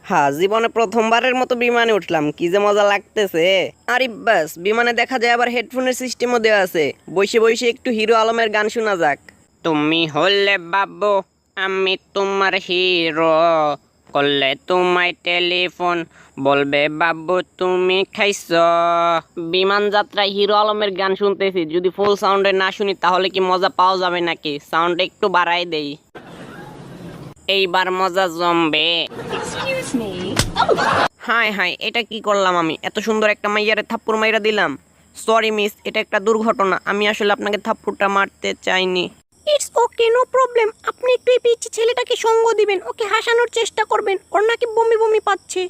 হ্যাঁ, জীবনে প্রথমবারের মতো বিমানে উঠলাম, কি যে মজা লাগতেছে। আরে বাস, বিমানে দেখা যায় আবার হেডফোনের সিস্টেমও দেওয়া আছে। বসে বসে একটু হিরো আলমের গান শোনা যাক। তুমি হলে বাবু, আমি তোমার হিরো, করলে তোমায় টেলিফোন, বলবে বাবু তুমি খাইছ। বিমান যাত্রায় হিরো আলমের গান শুনতেছি, যদি ফুল সাউন্ডে না শুনি তাহলে কি মজা পাওয়া যাবে নাকি? সাউন্ড একটু বাড়াই দেই, এইবার মজা জমবে। হাই হাই, এটা কি করলাম আমি? এত সুন্দর একটা মাইয়ারে থাপ্পড় মাইরা দিলাম। সরি মিস, এটা একটা দুর্ঘটনা। আমি আসলে আপনাকে থাপ্পড়টা মারতে চাইনি। It's okay, no problem. আপনি একটু এই পিচ্চি ছেলেটাকে সঙ্গ দিবেন, ওকে হাসানোর চেষ্টা করবেন। ওর নাকি বমি বমি পাচ্ছে।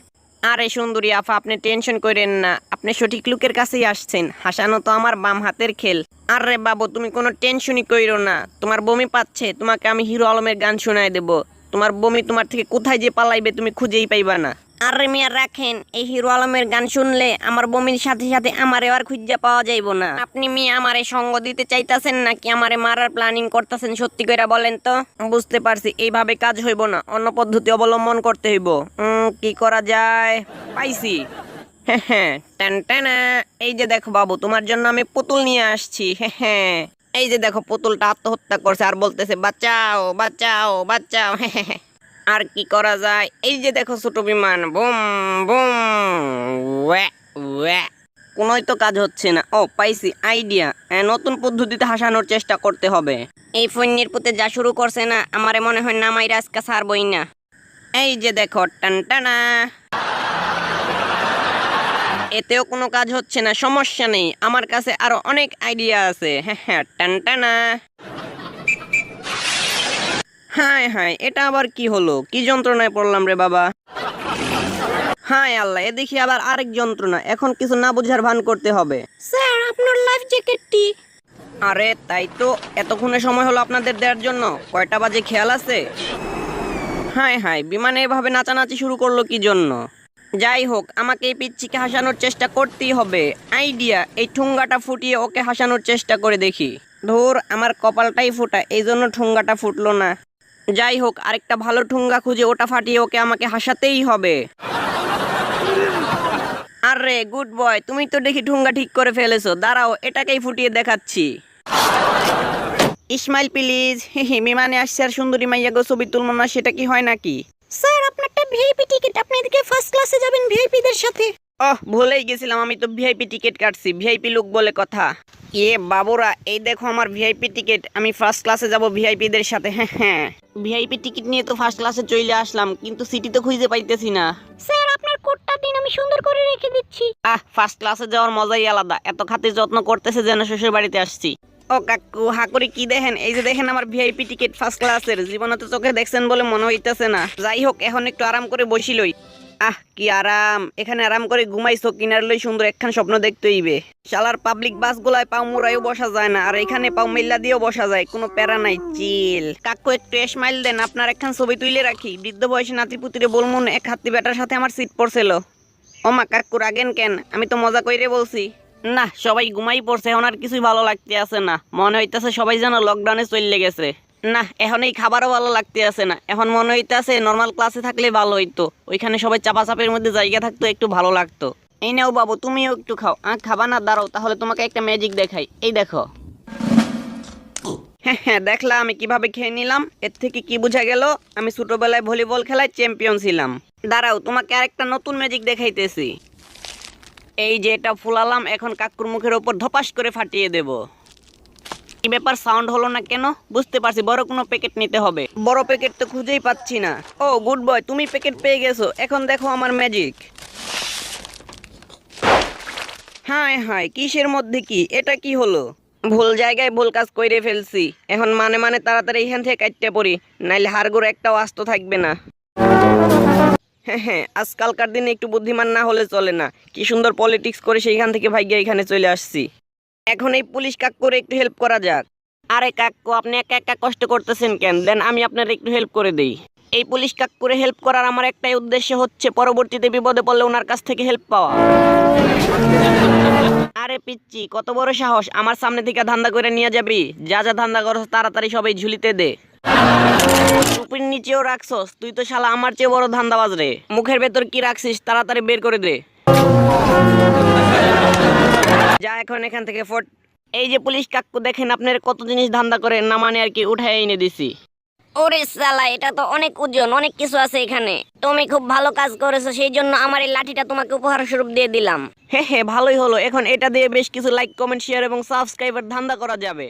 আরে সুন্দরী আফা, আপনি টেনশন করেন না, আপনি সঠিক লোকের কাছেই আসছেন। হাসানো তো আমার বাম হাতের খেল। আরে বাবু, তুমি কোনো টেনশনই কইরো না। তোমার বমি পাচ্ছে, তোমাকে আমি হিরো আলমের গান শোনায় দেব। তোমার বমি তোমার থেকে কোথায় যে পালাইবে তুমি খুঁজেই পাইবা না। আরে মিয়া রাখেন, এই হিরো আলমের গান শুনলে আমার বমির সাথে সাথে আমারে আর খুঁজে পাওয়া যাইব না। আপনি মিয়া আমারে সঙ্গ দিতে চাইতাছেন নাকি আমারে মারার প্ল্যানিং করতেছেন? সত্যি কইরা বলেন তো। বুঝতে পারছি, এইভাবে কাজ হইব না, অন্য পদ্ধতি অবলম্বন করতে হইব। কি করা যায়? পাইছি। হ্যাঁ, টান টানা। এই যে দেখো বাবু, তোমার জন্য আমি পুতুল নিয়ে আসছি। হ্যাঁ, এই যে দেখো, পুতুলটা আত্মহত্যা করছে আর বলতেছে বাঁচাও বাঁচাও বাঁচাও। হ্যাঁ, আর কি করা যায়? এই যে দেখো ছোট বিমান, বুম বুম, ওয়া ওয়া। কোনোই তো কাজ হচ্ছে না। ও পাইছি আইডিয়া, নতুন পদ্ধতিতে হাসানোর চেষ্টা করতে হবে। এই ফন্যের পুতে যা শুরু করছে না, আমারে মনে হয় নামাইরা আজকে ছাড়বই না। এই যে দেখো, টান টানা। এতেও কোনো কাজ হচ্ছে না, সমস্যা নেই, আমার কাছে আরো অনেক আইডিয়া আছে। হ্যাঁ, টান টানা। হায় হায়, এটা আবার কি হলো? কি যন্ত্রণায় পড়লাম রে বাবা। হায় আল্লাহ, এ দেখি আবার আরেক যন্ত্রণা। এখন কিছু না বুঝার ভান করতে হবে। স্যার, আপনার লাইফ জ্যাকেটটি। আরে তাই তো, এতক্ষণে সময় হলো আপনাদের দেওয়ার জন্য। কয়টা বাজে খেয়াল আছে? হায় হায়, বিমানে এভাবে নাচানাচি শুরু করলো কি জন্য? যাই হোক, আমাকে এই পিচ্চিকে হাসানোর চেষ্টা করতেই হবে। আইডিয়া, এই ঠুঙ্গাটা ফুটিয়ে ওকে হাসানোর চেষ্টা করে দেখি। ধুর, আমার কপালটাই ফুটা, এই জন্য ঠুঙ্গাটা ফুটলো না। যাই হোক, আরেকটা ভালো ঠুঙ্গা খুঁজে ওটা ফাটিয়ে ওকে আমাকে হাসাতেই হবে। আরে গুড বয়, তুমি তো দেখি ঠুঙ্গা ঠিক করে ফেলেছো। দাঁড়াও, এটাকেই ফুটিয়ে দেখাচ্ছি। ইসমাইল প্লিজ। বিমানে আসছে আর সুন্দরী মাইয়া গো ছবি তুলবো না, সেটা কি হয় নাকি? স্যার, আপনারটা ভিআইপি টিকিট, আপনি এদিকে ফার্স্ট ক্লাসে যাবেন ভিআইপি দের সাথে। ওহ, ভুলেই গেছিলাম, আমি তো ভিআইপি টিকিট কাটছি। ভিআইপি লোক বলে কথা। বাবুরা, এই দেখো আমার ভিআইপি টিকিট। আমি ফার্স্ট ক্লাসে যাব ভিআইপি দের সাথে। হ্যাঁ, ভিআইপি টিকিট নিয়ে তো ফার্স্ট ক্লাসে চলে আসলাম, কিন্তু সিটি তো খুঁজে পাইতেছি না। স্যার, আপনার কোডটা দিন, আমি সুন্দর করে রেখে দিচ্ছি। ফার্স্ট ক্লাসে যাওয়ার মজাই আলাদা। এত খাতির যত্ন করতেছে যেন শ্বশুর বাড়িতে আসছি। ও কাকু, হা করে কি দেখেন? এই যে দেখেন আমার ভিআইপি টিকিট ফার্স্ট ক্লাসের। জীবনে তো চোখে দেখছেন বলে মনে হইতেছে না। যাই হোক, এখন একটু আরাম করে বসিলই। কি আরাম! এখানে আরাম করে ঘুমাইছো, কিনার লই সুন্দর একখান স্বপ্ন দেখতে হইবে। শালার পাবলিক বাসগুলায় পাও মুড়াইও বসা যায় না, আর এখানে পাও মেল্লা দিয়েও বসা যায়, কোনো প্যারা নাই, চিল। কাকু একটু স্মাইল দেন, আপনার একখান ছবি তুলে রাখি। বৃদ্ধ বয়সে নাতি পুতিরে বলমুন, এক হাতি বেটার সাথে আমার সিট পড়ছিল। ওমা কাকু রাগেন কেন? আমি তো মজা কইরে বলছি। না, সবাই ঘুমাই পড়ছে, এখন আর কিছুই ভালো লাগতে আছে না। মনে হইতেছে সবাই যেন লকডাউনে চলে গেছে। না, এখন এই খাবারও ভালো লাগতে আছে না। এখন মনে হইতেছে নর্মাল ক্লাসে থাকলে ভালো হইতো, ওইখানে সবাই চাপাচাপের মধ্যে জায়গা থাকতো, একটু ভালো লাগতো। এই নাও বাবু, তুমিও একটু খাও। খাবা না? দাঁড়াও, তাহলে তোমাকে একটা ম্যাজিক দেখাই। এই দেখো। হ্যাঁ, দেখলা আমি কিভাবে খেয়ে নিলাম? এর থেকে কি বোঝা গেল? আমি ছোটবেলায় ভলিবল খেলায় চ্যাম্পিয়ন ছিলাম। দাঁড়াও, তোমাকে আরেকটা নতুন ম্যাজিক দেখাইতেছি। এই যে এটা ফুলালাম, এখন কাকুর মুখের ওপর ধপাস করে ফাটিয়ে দেব। কি ব্যাপার, সাউন্ড হলো না কেন? বুঝতে পারছি, বড় কোনো প্যাকেট নিতে হবে। বড় প্যাকেট তো খুঁজেই পাচ্ছি না। ও গুড বয়, তুমি প্যাকেট পেয়ে গেছো। এখন দেখো আমার ম্যাজিক। হায় হায়, কিসের মধ্যে কি? এটা কি হলো? ভুল জায়গায় ভুল কাজ কইরে ফেলছি। এখন মানে তাড়াতাড়ি এখান থেকে কাটতে পড়ি, নাইলে হাড়গোড় একটাও আস্ত থাকবে না। হ্যাঁ, আজকালকার দিনে একটু বুদ্ধিমান না হলে চলে না। কি সুন্দর পলিটিক্স করে সেইখান থেকে ভাইগা এখানে চলে আসছি। এখন এই পুলিশ কাকুরে একটু হেল্প করা যাক। আরে কাকু, আপনি একা একা কষ্ট করতেছেন কেন? দেন আমি আপনার একটু হেল্প করে দেই। এই পুলিশ কাকুরে হেল্প করার আমার একটাই উদ্দেশ্য হচ্ছে পরবর্তীতে বিপদে পড়লে ওনার কাছ থেকে হেল্প পাওয়া। আরে পিচ্চি, কত বড় সাহস! আমার সামনে থেকে ধান্দা করে নিয়ে যাবি? যা যা ধান্দা করছ তাড়াতাড়ি সবাই ঝুলিতে দে। টুপির নিচে নিচেও রাখছস, তুই তো শালা আমার চেয়ে বড় ধান্দাবাজ রে। মুখের ভেতর কি রাখছিস তাড়াতাড়ি বের করে দে। যা এখন এখান থেকে ফট। এই যে পুলিশ কাকু, দেখেন আপনার কত জিনিস ধান্দা করে, না মানে আর কি উঠায় এনে দিছি। ওরে সালা, এটা তো অনেক ওজন, অনেক কিছু আছে এখানে। তুমি খুব ভালো কাজ করেছো, সেই জন্য আমার এই লাঠিটা তোমাকে উপহার স্বরূপ দিয়ে দিলাম। হ্যাঁ ভালোই হলো, এখন এটা দিয়ে বেশ কিছু লাইক কমেন্ট শেয়ার এবং সাবস্ক্রাইবার ধান্দা করা যাবে।